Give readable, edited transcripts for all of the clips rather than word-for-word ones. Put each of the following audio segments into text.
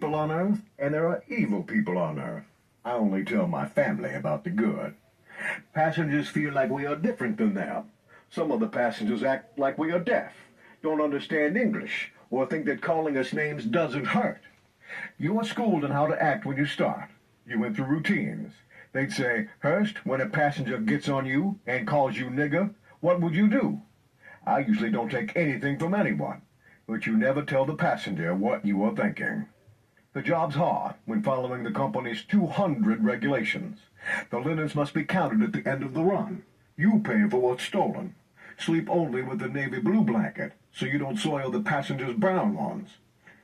people on Earth, and there are evil people on Earth. I only tell my family about the good. Passengers feel like we are different than them. Some of the passengers act like we are deaf, don't understand English, or think that calling us names doesn't hurt. You are schooled in how to act when you start. You went through routines. They'd say, Hurst, when a passenger gets on you and calls you nigger, what would you do? I usually don't take anything from anyone, but you never tell the passenger what you are thinking. The job's hard when following the company's 200 regulations. The linens must be counted at the end of the run. You pay for what's stolen. Sleep only with the navy blue blanket, so you don't soil the passengers' brown ones.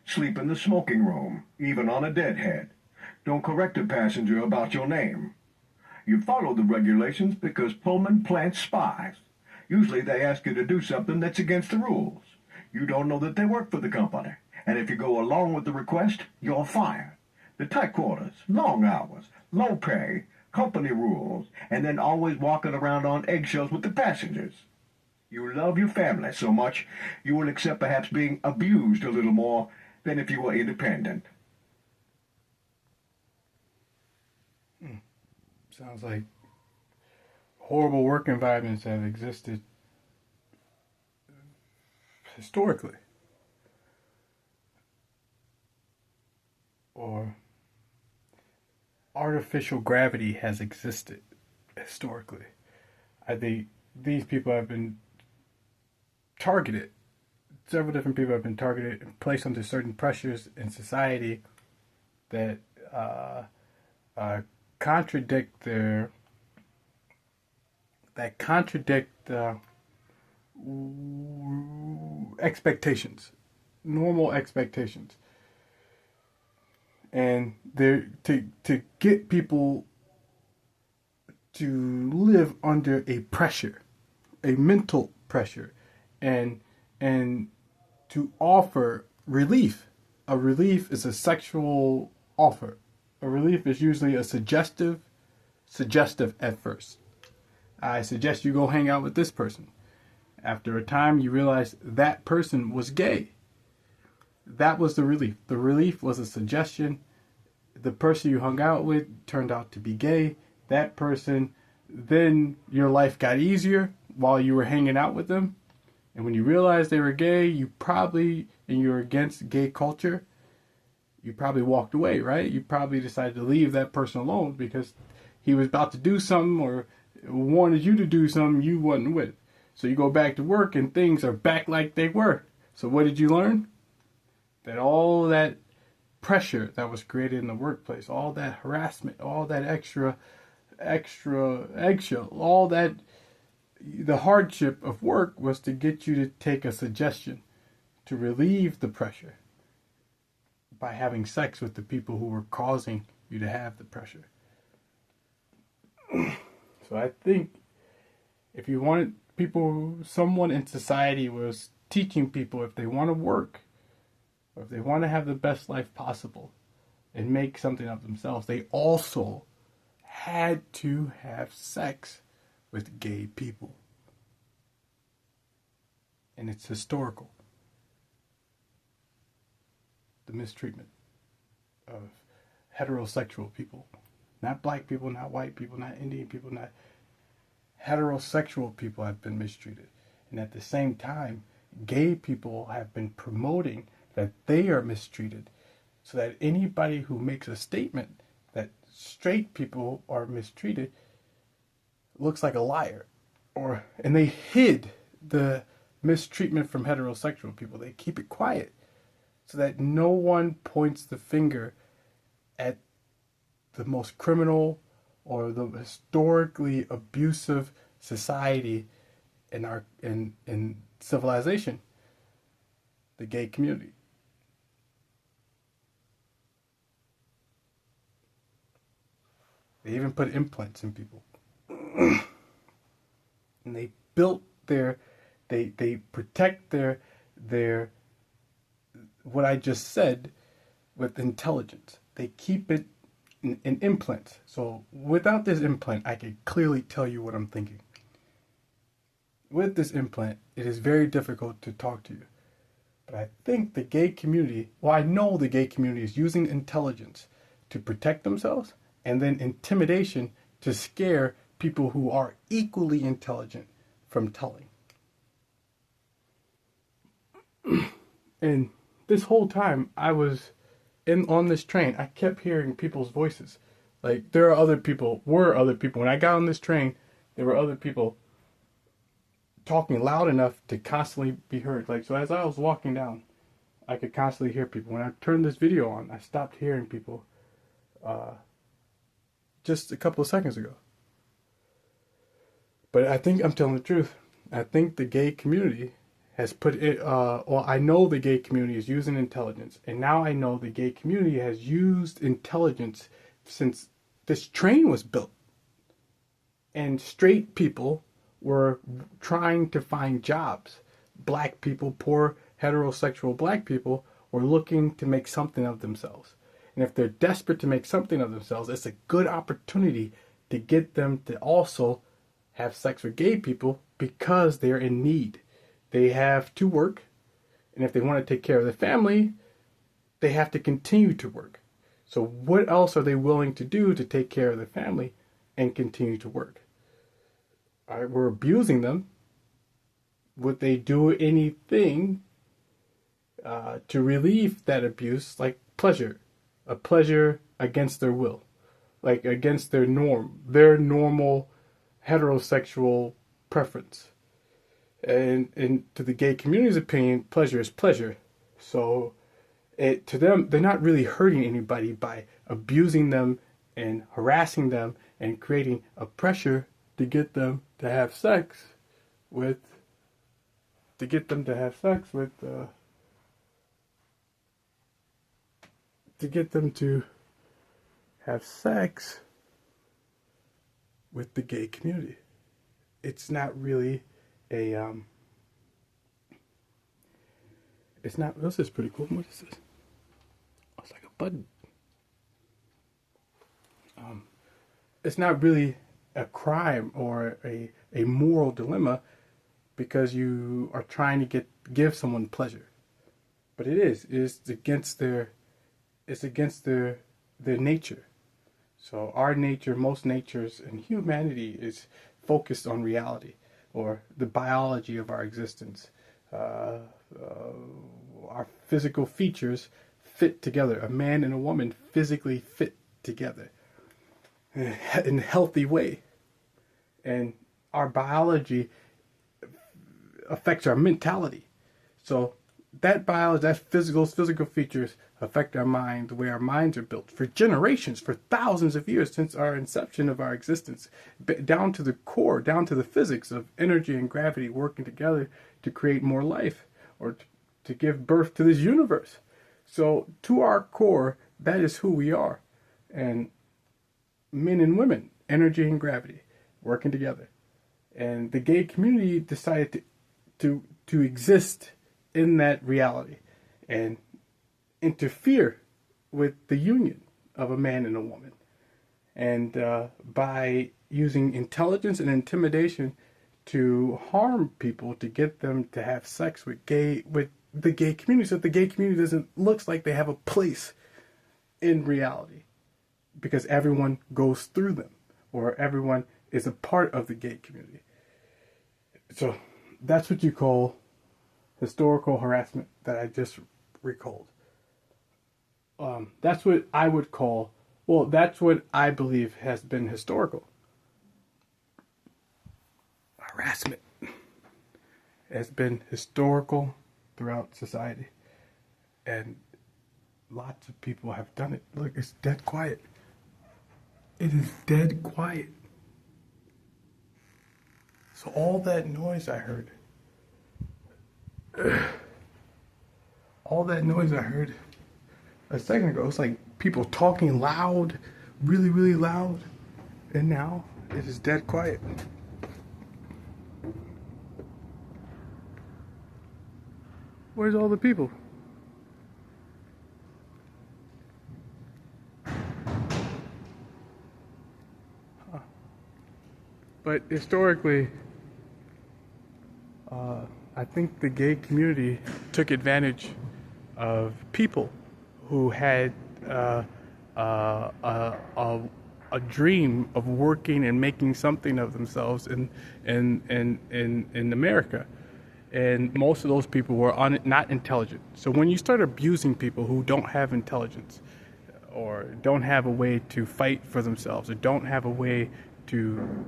Sleep in the smoking room, even on a deadhead. Don't correct a passenger about your name. You follow the regulations because Pullman plants spies. Usually they ask you to do something that's against the rules. You don't know that they work for the company, and if you go along with the request, you're fired. The tight quarters, long hours, low pay, company rules, and then always walking around on eggshells with the passengers. You love your family so much, you will accept perhaps being abused a little more than if you were independent. Sounds like horrible work environments have existed historically. Or artificial gravity has existed historically. I think these people have been targeted. Several different people have been targeted and placed under certain pressures in society that contradict their expectations, normal expectations, and they're to get people to live under a pressure, a mental pressure, and to offer relief. A relief is a sexual offer. A relief is usually a suggestive at first. I suggest you go hang out with this person. After a time, you realize that person was gay. That was the relief. The relief was a suggestion. The person you hung out with turned out to be gay. That person, then your life got easier while you were hanging out with them. And when you realized they were gay, you probably, and you're against gay culture, you probably walked away, right? You probably decided to leave that person alone because he was about to do something or wanted you to do something you wasn't with. So you go back to work and things are back like they were. So what did you learn? That all that pressure that was created in the workplace, all that harassment, all that extra eggshell, all that, the hardship of work was to get you to take a suggestion to relieve the pressure by having sex with the people who were causing you to have the pressure. So I think if you wanted someone in society was teaching people if they want to work, or if they want to have the best life possible and make something of themselves, they also had to have sex with gay people. And it's historical. The mistreatment of heterosexual people. Not black people, not white people, not Indian people, not heterosexual people have been mistreated. And at the same time, gay people have been promoting that they are mistreated, so that anybody who makes a statement that straight people are mistreated looks like a liar. And they hid the mistreatment from heterosexual people. They keep it quiet so that no one points the finger at the most criminal or the historically abusive society in civilization, the gay community. They even put implants in people. And they built they protect their what I just said with intelligence. They keep it in implants. So without this implant, I can clearly tell you what I'm thinking. With this implant, it is very difficult to talk to you. But I think the gay community, well, I know the gay community is using intelligence to protect themselves and then intimidation to scare people who are equally intelligent from telling. And this whole time I was on this train, I kept hearing people's voices. Like were other people. When I got on this train, there were other people talking loud enough to constantly be heard. Like, so as I was walking down, I could constantly hear people. When I turned this video on, I stopped hearing people just a couple of seconds ago. But I think I'm telling the truth. I think the gay community has put it, well, I know the gay community is using intelligence. And now I know the gay community has used intelligence since this train was built. And straight people were trying to find jobs. Black people, poor heterosexual black people, were looking to make something of themselves. And if they're desperate to make something of themselves, it's a good opportunity to get them to also have sex with gay people because they're in need. They have to work, and if they want to take care of the family, they have to continue to work. So what else are they willing to do to take care of the family and continue to work? All right, we're abusing them. Would they do anything to relieve that abuse, like pleasure? A pleasure against their will, like against their normal heterosexual preference. And to the gay community's opinion, pleasure is pleasure. So to them, they're not really hurting anybody by abusing them and harassing them and creating a pressure to get them to have sex with, to get them to have sex with, to get them to have sex with the gay community. It's not really a, it's not, this is pretty cool. What is this? Oh, it's like a button. It's not really a crime or a moral dilemma because you are trying to give someone pleasure. But it's against their nature. So our nature, most natures in humanity is focused on reality or the biology of our existence. Our physical features fit together. A man and a woman physically fit together in a healthy way. And our biology affects our mentality. So that biology, that physical features affect our mind, the way our minds are built for generations, for thousands of years since our inception of our existence, down to the core, down to the physics of energy and gravity working together to create more life or to give birth to this universe. So to our core, that is who we are. And men and women, energy and gravity working together. And the gay community decided to exist in that reality and interfere with the union of a man and a woman. And by using intelligence and intimidation to harm people, to get them to have sex with the gay community, so that the gay community looks like they have a place in reality because everyone goes through them or everyone is a part of the gay community. So that's what you call historical harassment that I just recalled. That's what I would call, well, that's what I believe has been historical. Harassment has been historical throughout society. And lots of people have done it. Look, it's dead quiet. It is dead quiet. So all that noise I heard, a second ago, it's like people talking loud, really, really loud, and now it is dead quiet. Where's all the people? But historically, I think the gay community took advantage of people who had a dream of working and making something of themselves in America. And most of those people were not intelligent. So when you start abusing people who don't have intelligence, or don't have a way to fight for themselves, or don't have a way to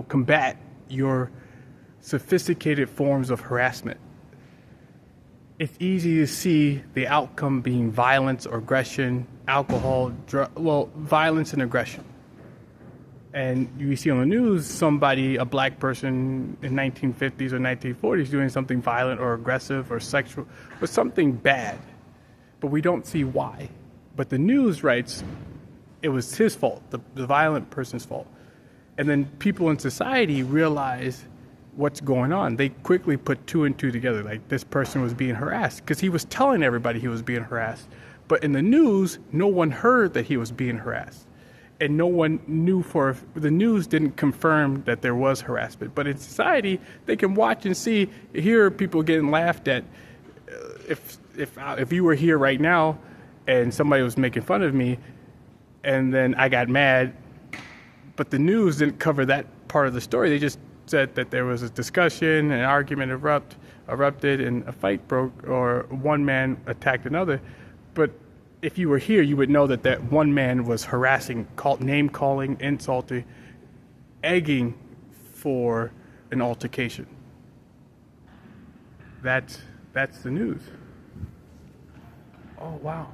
combat your sophisticated forms of harassment, it's easy to see the outcome being violence or aggression, alcohol, violence and aggression. And you see on the news a black person in 1950s or 1940s doing something violent or aggressive or sexual or something bad. But we don't see why. But the news writes it was his fault, the violent person's fault. And then people in society realize what's going on. They quickly put two and two together, like this person was being harassed because he was telling everybody he was being harassed. But in the news, no one heard that he was being harassed. And no one knew the news didn't confirm that there was harassment. But in society, they can watch and hear people getting laughed at. If you were here right now and somebody was making fun of me and then I got mad, but the news didn't cover that part of the story. They just said that there was a discussion, an argument erupted, and a fight broke, or one man attacked another. But if you were here, you would know that one man was harassing, name-calling, insulting, egging for an altercation. That's the news. Oh, wow.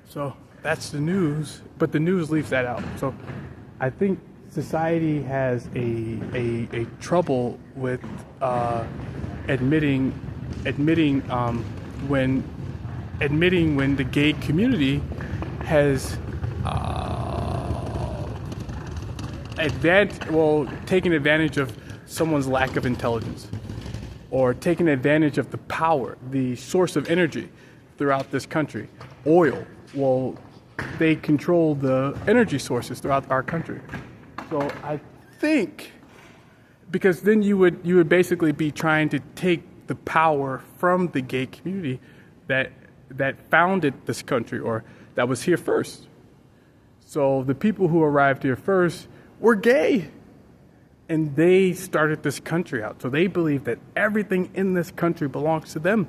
So that's the news, but the news leaves that out. So I think society has a trouble with admitting when the gay community has taken advantage of someone's lack of intelligence, or taking advantage of the power, the source of energy throughout this country. Oil. Well, they control the energy sources throughout our country. So I think, because then you would basically be trying to take the power from the gay community that founded this country, or that was here first. So the people who arrived here first were gay, and they started this country out. So they believe that everything in this country belongs to them.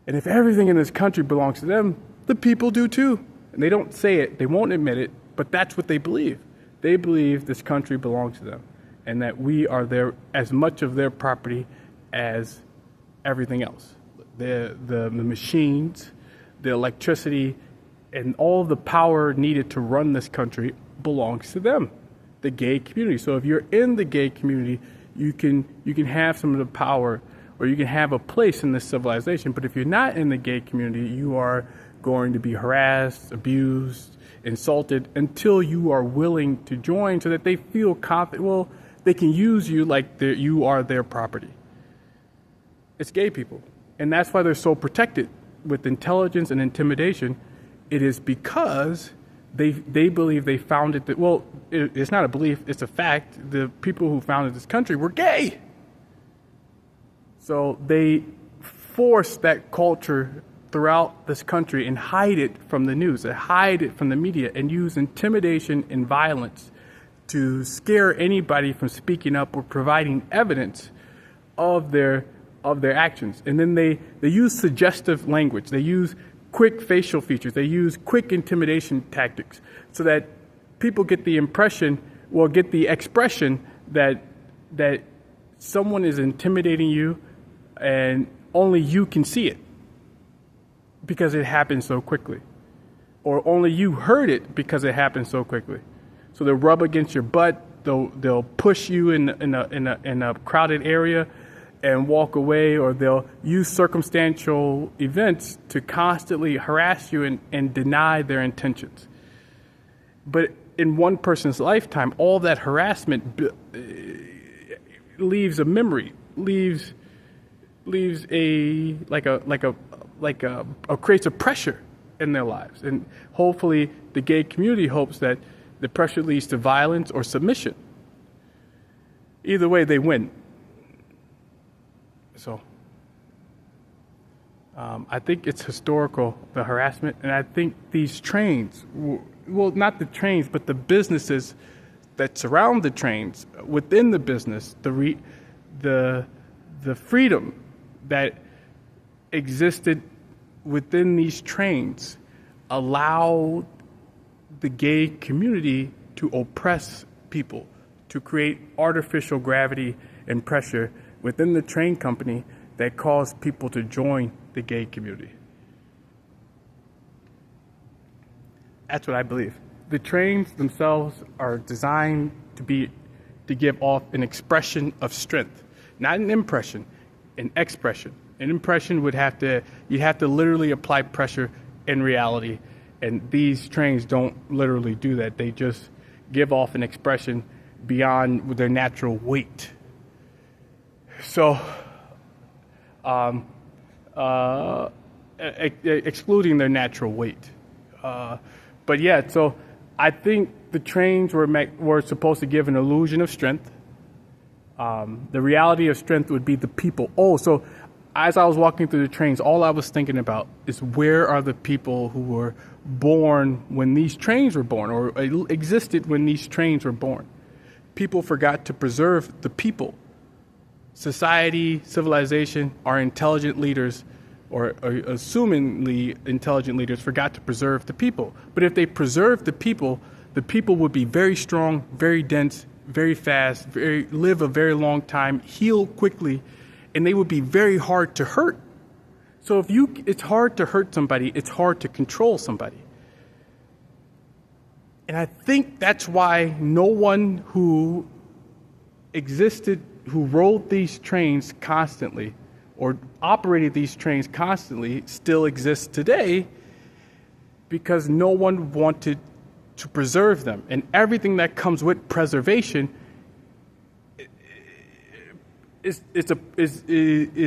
And if everything in this country belongs to them, the people do too. And they don't say it, they won't admit it, but that's what they believe. They believe this country belongs to them, and that we are as much of their property as everything else. The machines, the electricity, and all the power needed to run this country belongs to them, the gay community. So if you're in the gay community, you can have some of the power, or you can have a place in this civilization. But if you're not in the gay community, you are going to be harassed, abused, insulted, until you are willing to join, so that they feel confident. Well, they can use you like you are their property. It's gay people. And that's why they're so protected with intelligence and intimidation. It is because they believe they founded it. Well, it's not a belief, it's a fact. The people who founded this country were gay. So they force that culture throughout this country and hide it from the news, and hide it from the media, and use intimidation and violence to scare anybody from speaking up or providing evidence of their actions. And then they use suggestive language. They use quick facial features. They use quick intimidation tactics, so that people get the expression that someone is intimidating you and only you can see it because it happened so quickly, or only you heard it because it happened so quickly. So they'll rub against your butt. They'll push you in a crowded area and walk away, or they'll use circumstantial events to constantly harass you and deny their intentions. But in one person's lifetime, all that harassment leaves a memory, creates a pressure in their lives. And hopefully the gay community hopes that the pressure leads to violence or submission. either way, they win. So I think it's historical, the harassment, and I think these trains, well, not the trains, but the businesses that surround the trains, within the business, the freedom that existed within these trains allowed the gay community to oppress people, to create artificial gravity and pressure within the train company that caused people to join the gay community. That's what I believe. The trains themselves are designed to give off an expression of strength, not an impression, an expression. An impression you'd have to literally apply pressure in reality, and these trains don't literally do that. They just give off an expression beyond their natural weight. So, excluding their natural weight. But yeah, so I think the trains were supposed to give an illusion of strength. The reality of strength would be the people. Oh, so as I was walking through the trains, all I was thinking about is where are the people who were born when these trains were born, or existed when these trains were born. People forgot to preserve the people. Society, civilization, our intelligent leaders, or assumingly intelligent leaders, forgot to preserve the people. But if they preserved the people would be very strong, very dense, very fast, live a very long time, heal quickly, and they would be very hard to hurt. So it's hard to hurt somebody, it's hard to control somebody. And I think that's why no one who rode these trains constantly or operated these trains constantly still exists today, because no one wanted to preserve them. And everything that comes with preservation is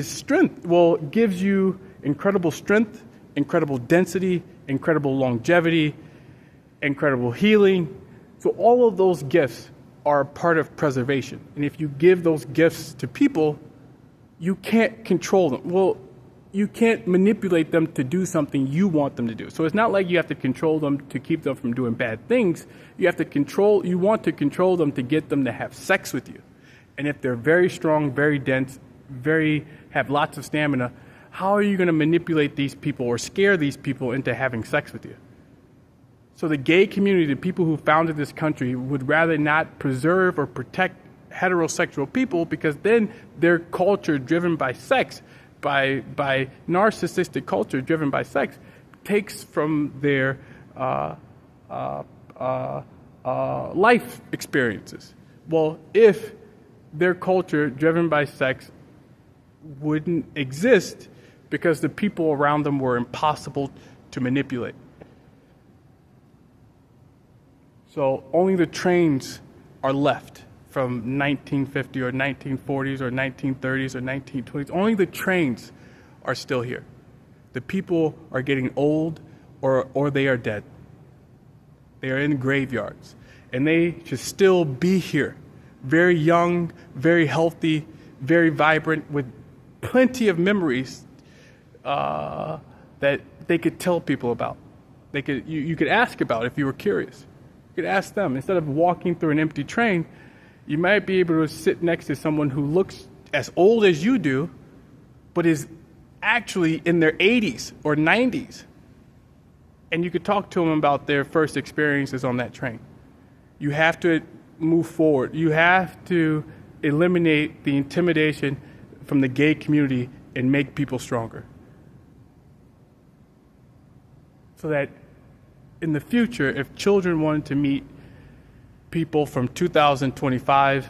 strength. Well, it gives you incredible strength, incredible density, incredible longevity, incredible healing. So all of those gifts are part of preservation. And if you give those gifts to people, you can't control them. Well, you can't manipulate them to do something you want them to do. So it's not like you have to control them to keep them from doing bad things. You want to control them to get them to have sex with you. And if they're very strong, very dense, have lots of stamina, how are you going to manipulate these people or scare these people into having sex with you? So the gay community, the people who founded this country, would rather not preserve or protect heterosexual people, because then their culture driven by sex, by narcissistic culture driven by sex, takes from their life experiences. Well, if their culture driven by sex wouldn't exist because the people around them were impossible to manipulate. So only the trains are left from 1950 or 1940s or 1930s or 1920s. Only the trains are still here. The people are getting old or they are dead. They are in graveyards. And they should still be here. Very young, very healthy, very vibrant, with plenty of memories that they could tell people about. You could ask about if you were curious. You could ask them. Instead of walking through an empty train, you might be able to sit next to someone who looks as old as you do, but is actually in their 80s or 90s. And you could talk to them about their first experiences on that train. You have to move forward. You have to eliminate the intimidation from the gay community and make people stronger. So that in the future, if children wanted to meet people from 2025,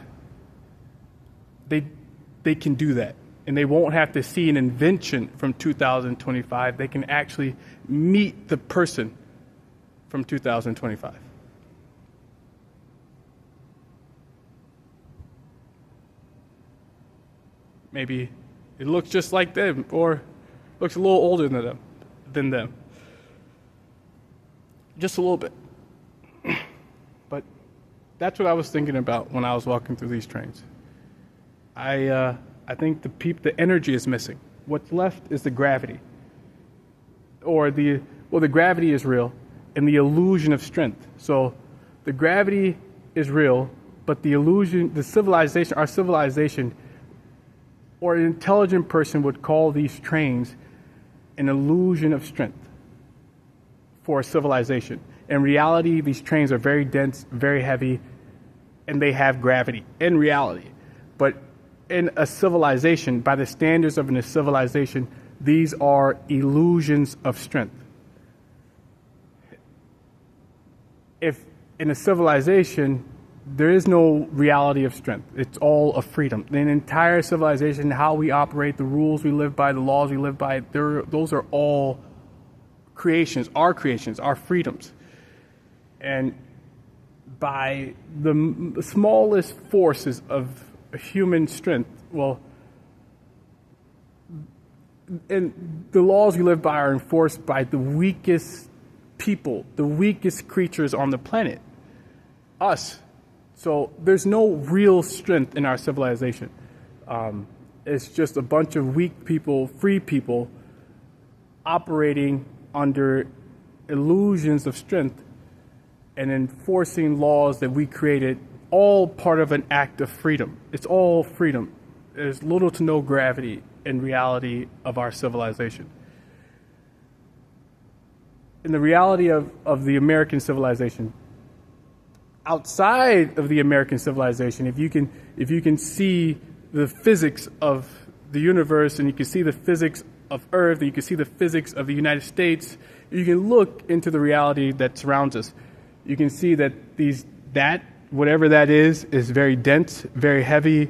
they can do that. And they won't have to see an invention from 2025. They can actually meet the person from 2025. Maybe it looks just like them, or looks a little older than them. Just a little bit. But that's what I was thinking about when I was walking through these trains. I think the energy is missing. What's left is the gravity, or the gravity is real, and the illusion of strength. So, the gravity is real, but the illusion, our civilization, or an intelligent person would call these trains an illusion of strength for a civilization. In reality, these trains are very dense, very heavy, and they have gravity in reality. But in a civilization, by the standards of a civilization, these are illusions of strength. If in a civilization, there is no reality of strength. It's all of freedom. The entire civilization, how we operate, the rules we live by, the laws we live by, those are all creations, our freedoms. And by the smallest forces of human strength, and the laws we live by are enforced by the weakest people, the weakest creatures on the planet, us. So there's no real strength in our civilization. It's just a bunch of weak people, free people, operating under illusions of strength and enforcing laws that we created, all part of an act of freedom. It's all freedom. There's little to no gravity in reality of our civilization. In the reality of the American civilization, outside of the American civilization, if you can see the physics of the universe, and you can see the physics of Earth, and you can see the physics of the United States, you can look into the reality that surrounds us. You can see that whatever that is very dense, very heavy,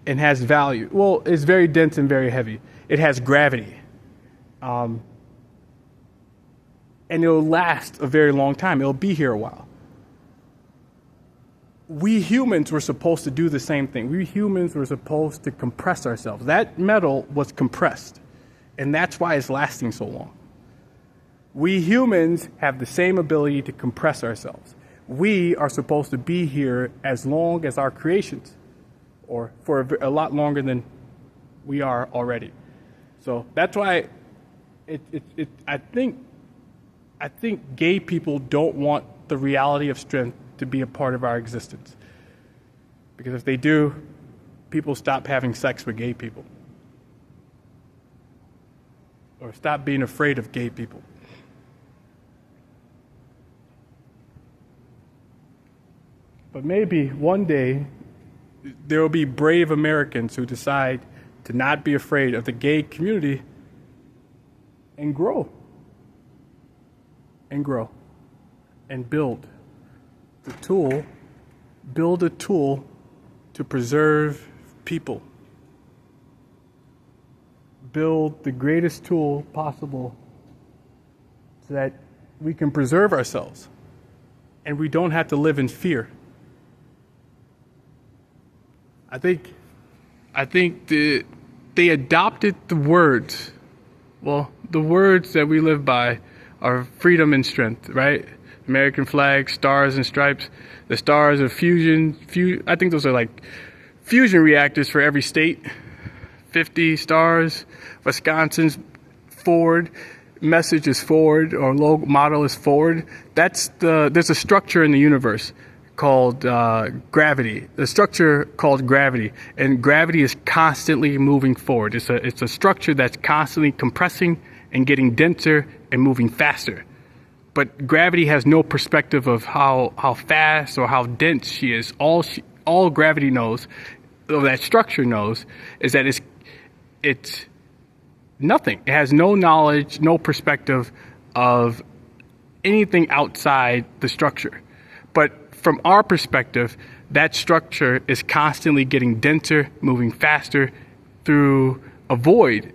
and has value. Well, it's very dense and very heavy. It has gravity. And it'll last a very long time. It'll be here a while. We humans were supposed to do the same thing. We humans were supposed to compress ourselves. That metal was compressed, and that's why it's lasting so long. We humans have the same ability to compress ourselves. We are supposed to be here as long as our creations, or for a lot longer than we are already. So that's why I think gay people don't want the reality of strength to be a part of our existence. Because if they do, people stop having sex with gay people. Or stop being afraid of gay people. But maybe one day there will be brave Americans who decide to not be afraid of the gay community and grow. And build a tool to preserve people. Build the greatest tool possible so that we can preserve ourselves and we don't have to live in fear. I think they adopted the words. Well, the words that we live by are freedom and strength, right? American flag, stars and stripes. The stars are fusion. I think those are like fusion reactors for every state. 50 stars. Wisconsin's Ford. Message is Ford, or logo model is Ford. There's a structure in the universe called gravity. The structure called gravity, and gravity is constantly moving forward. It's a structure that's constantly compressing and getting denser and moving faster. But gravity has no perspective of how fast or how dense she is. All gravity knows, or that structure knows, is that it's nothing. It has no knowledge, no perspective of anything outside the structure. But from our perspective, that structure is constantly getting denser, moving faster through a void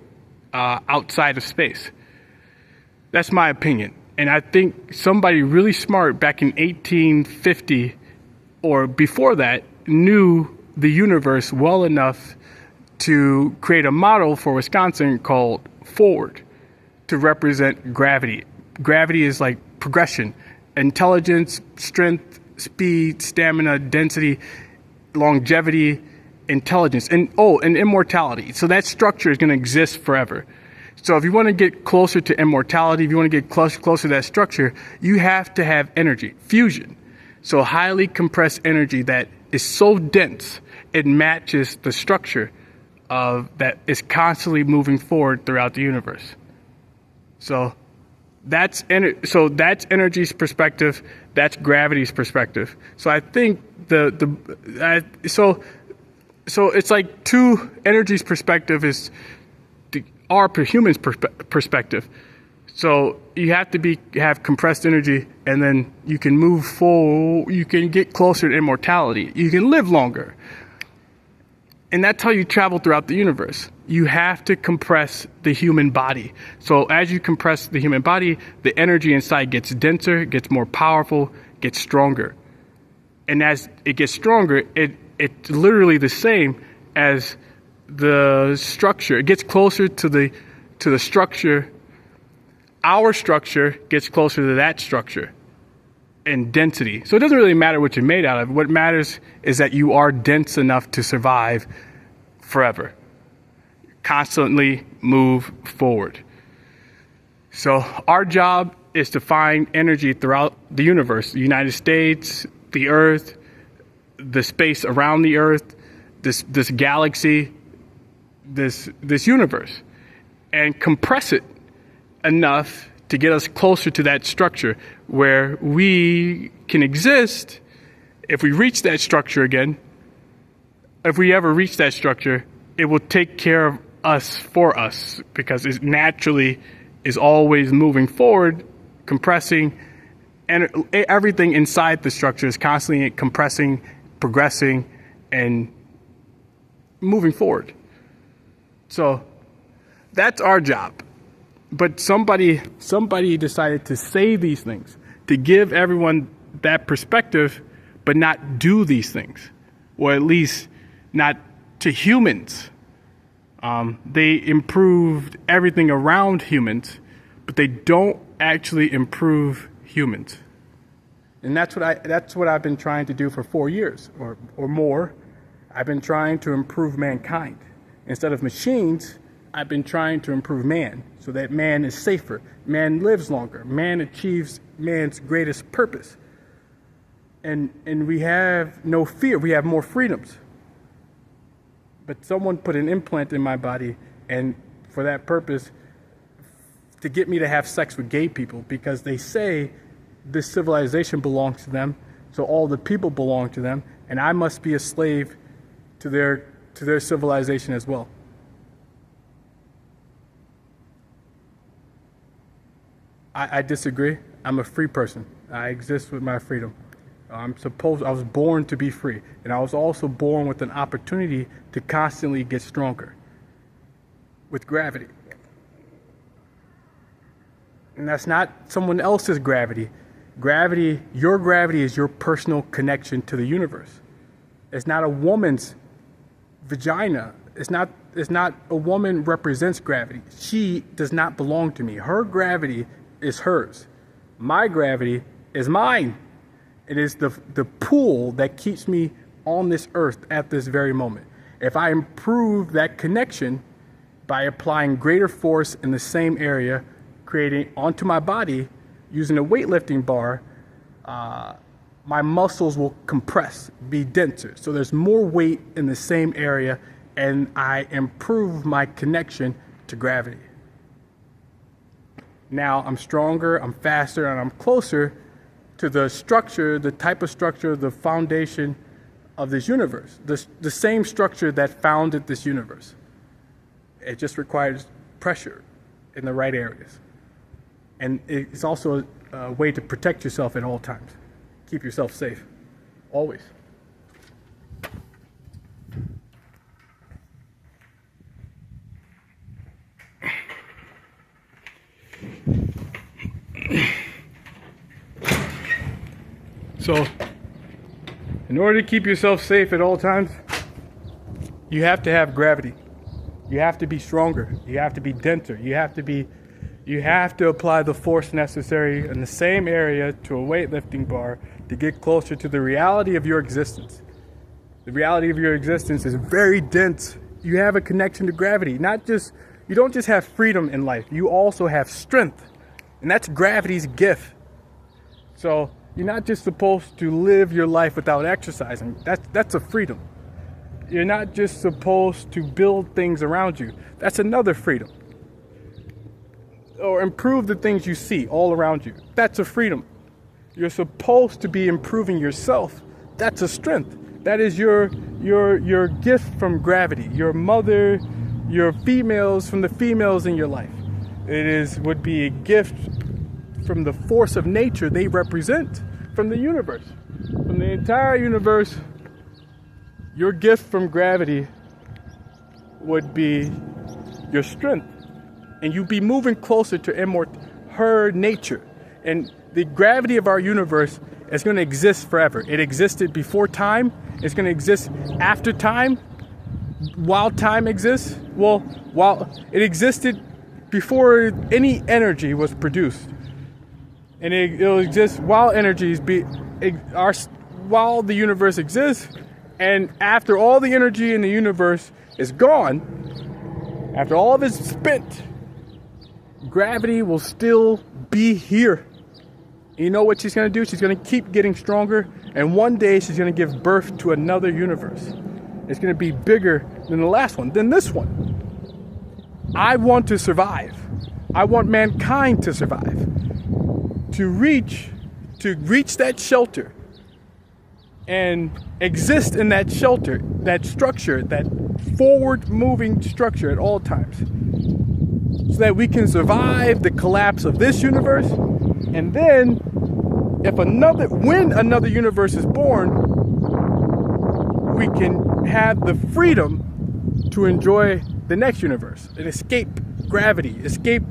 outside of space. That's my opinion. And I think somebody really smart back in 1850 or before that knew the universe well enough to create a model for Wisconsin called Ford to represent gravity. Gravity is like progression, intelligence, strength, speed, stamina, density, longevity, intelligence, and immortality. So that structure is going to exist forever. So if you want to get closer to immortality, if you want to get closer to that structure, you have to have energy, fusion. So highly compressed energy that is so dense, it matches the structure of that is constantly moving forward throughout the universe. So that's energy's perspective. That's gravity's perspective. So I think so it's like two energies perspective is our human's perspective. So you have to have compressed energy, and then you can move forward. You can get closer to immortality. You can live longer. And that's how you travel throughout the universe. You have to compress the human body. So as you compress the human body, the energy inside gets denser, gets more powerful, gets stronger. And as it gets stronger, it's literally the same as the structure. It gets closer to the structure. Our structure gets closer to that structure in density. So it doesn't really matter what you're made out of. What matters is that you are dense enough to survive forever. Constantly move forward. So our job is to find energy throughout the universe, the United States, the Earth, the space around the Earth, this galaxy, this universe, and compress it enough to get us closer to that structure where we can exist. If we reach that structure again, if we ever reach that structure, it will take care of us for us, because it naturally is always moving forward, compressing, and everything inside the structure is constantly compressing, progressing, and moving forward. So that's our job. But somebody decided to say these things, to give everyone that perspective, but not do these things, or at least not to humans. They improved everything around humans, but they don't actually improve humans. And that's what I've been trying to do for 4 years or more. I've been trying to improve mankind. Instead of machines, I've been trying to improve man, so that man is safer, man lives longer, man achieves man's greatest purpose. And we have no fear, we have more freedoms. But someone put an implant in my body, and for that purpose, to get me to have sex with gay people, because they say this civilization belongs to them, so all the people belong to them, and I must be a slave to their civilization as well. I disagree. I'm a free person. I exist with my freedom. I was born to be free, and I was also born with an opportunity to constantly get stronger with gravity. And that's not someone else's gravity. Your gravity is your personal connection to the universe. It's not a woman's vagina. It's not a woman represents gravity. She does not belong to me. Her gravity is hers. My gravity is mine. It is the pull that keeps me on this earth at this very moment. If I improve that connection by applying greater force in the same area, creating onto my body using a weightlifting bar, my muscles will compress, be denser. So there's more weight in the same area, and I improve my connection to gravity. Now I'm stronger, I'm faster, and I'm closer to the structure, the type of structure, the foundation of this universe, the same structure that founded this universe. It just requires pressure in the right areas. And it's also a way to protect yourself at all times. Keep yourself safe, always. So, in order to keep yourself safe at all times, you have to have gravity. You have to be stronger. You have to be denser. You have to apply the force necessary in the same area to a weightlifting bar to get closer to the reality of your existence. The reality of your existence is very dense. You have a connection to gravity. You don't just have freedom in life, you also have strength. And that's gravity's gift. So you're not just supposed to live your life without exercising. That's a freedom. You're not just supposed to build things around you. That's another freedom. Or improve the things you see all around you. That's a freedom. You're supposed to be improving yourself. That's a strength. That is your gift from gravity. Your mother, your females, from the females in your life. Would be a gift from the force of nature they represent, from the universe. From the entire universe, your gift from gravity would be your strength. And you'd be moving closer to her nature. And the gravity of our universe is going to exist forever. It existed before time. It's going to exist after time. While time exists. Well, while it existed before any energy was produced. And it'll exist while while the universe exists. And after all the energy in the universe is gone, after all of it's spent, gravity will still be here. You know what she's going to do? She's going to keep getting stronger. And one day she's going to give birth to another universe. It's going to be bigger than the last one, than this one. I want to survive. I want mankind to survive. To reach that shelter and exist in that shelter, that structure, that forward-moving structure at all times. So that we can survive the collapse of this universe. And then, when another universe is born, we can have the freedom to enjoy the next universe and escape gravity, escape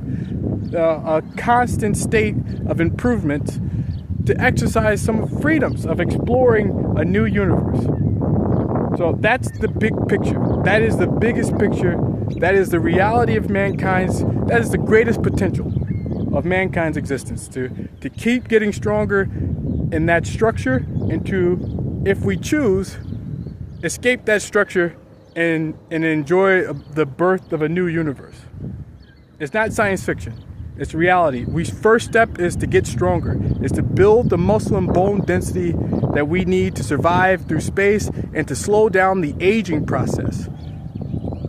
a constant state of improvement, to exercise some freedoms of exploring a new universe. So that's the big picture. That is the biggest picture. That is the reality of that is the greatest potential of mankind's existence, to keep getting stronger in that structure, and to, if we choose, escape that structure and enjoy the birth of a new universe. It's not science fiction. It's reality. First step is to get stronger, is to build the muscle and bone density that we need to survive through space and to slow down the aging process.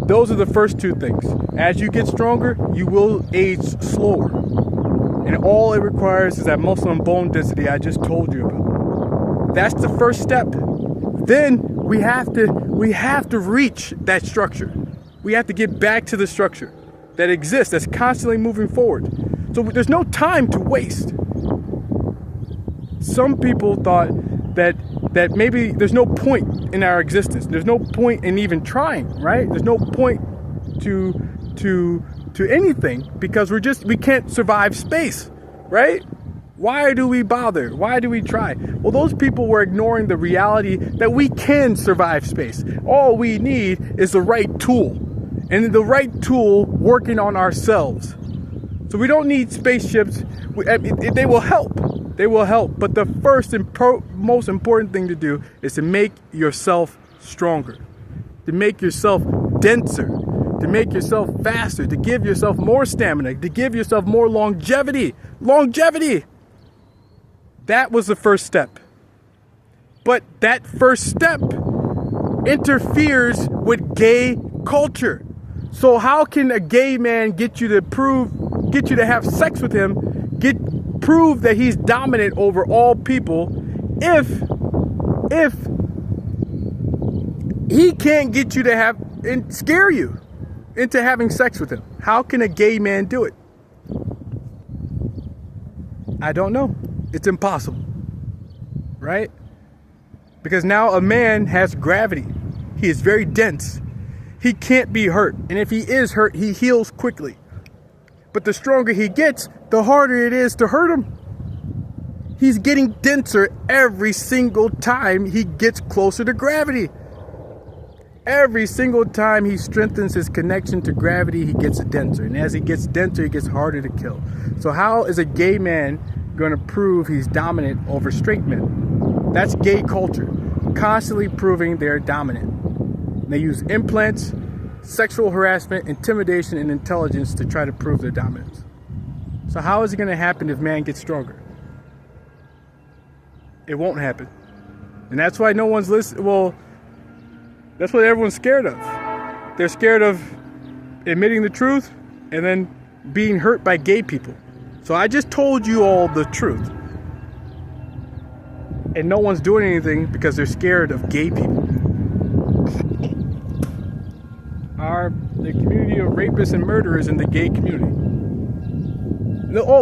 Those are the first two things. As you get stronger, you will age slower. And all it requires is that muscle and bone density I just told you about. That's the first step. Then we have to reach that structure. We have to get back to the structure that exists, that's constantly moving forward. So there's no time to waste. Some people thought that maybe there's no point in our existence. There's no point in even trying, right? There's no point to anything because we can't survive space, right? Why do we bother? Why do we try? Well, those people were ignoring the reality that we can survive space. All we need is the right tool. And the right tool working on ourselves. So we don't need spaceships. They will help. They will help. But the first and most important thing to do is to make yourself stronger. To make yourself denser. To make yourself faster. To give yourself more stamina. To give yourself more longevity. Longevity! That was the first step. But that first step interferes with gay culture. So how can a gay man get you to have sex with him, prove that he's dominant over all people, if he can't get you to have and scare you into having sex with him? How can a gay man do it? I don't know. It's impossible, right? Because now a man has gravity. He is very dense. He can't be hurt. And if he is hurt, he heals quickly. But the stronger he gets, the harder it is to hurt him. He's getting denser every single time he gets closer to gravity. Every single time he strengthens his connection to gravity, he gets denser. And as he gets denser, he gets harder to kill. So how is a gay man going to prove he's dominant over straight men? That's gay culture. constantly proving they're dominant. They use implants, sexual harassment, intimidation, and intelligence to try to prove their dominance. So how is it going to happen if man gets stronger? It won't happen. And that's why no one's listening. Well, that's what everyone's scared of. They're scared of admitting the truth and then being hurt by gay people. So I just told you all the truth. And no one's doing anything because they're scared of gay people. The community of rapists and murderers in the gay community.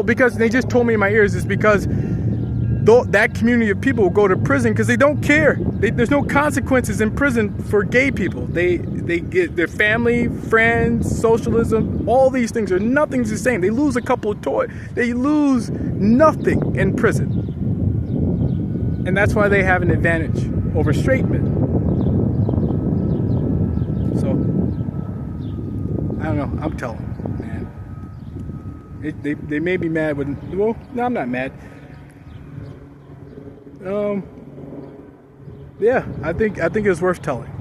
Because they just told me in my ears, it's because that community of people will go to prison because they don't care. There's no consequences in prison for gay people. They get their family, friends, socialism, all these things are nothing's the same. They lose a couple of toys. They lose nothing in prison. And that's why they have an advantage over straight men. So, I don't know. I'm telling you, man. They may be mad when... Well, no, I'm not mad. Yeah, I think it's worth telling.